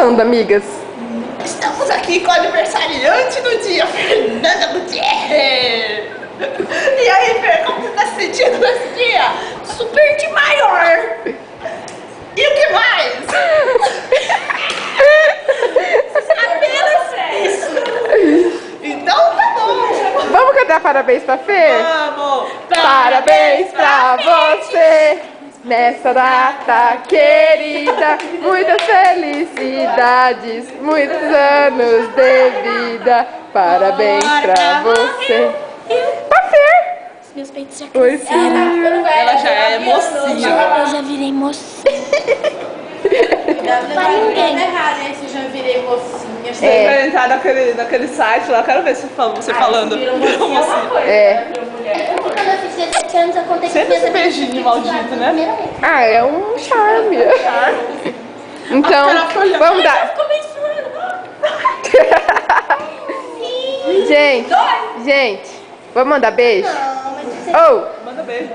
falando, amigas? Estamos aqui com a aniversariante do dia, Fernanda Gutierrez. E aí, Fer, como você tá se sentindo nesse dia? Super de maior. E o que mais? Apenas isso. Então tá bom. Vamos cantar parabéns pra Fê? Vamos. Parabéns pra você nessa data querida. Muitas felicidades, muitos anos de vida. Parabéns pra você. Pra Fê. Meus peitos já Oi, cresceram. Ela já é mocinha. Eu já virei mocinha. Pra ninguém. Errado, né? Se eu já virei mocinha. Você vai entrar naquele site lá, quero ver você falando. É. Quando eu fiz 17 anos, eu contei que Sempre fiz esse beijinho maldito, né? primeira vez. Ah, é um charme. Então, vamos dar. Gente, vamos mandar beijo? Não, mas você... Oh, Manda beijo.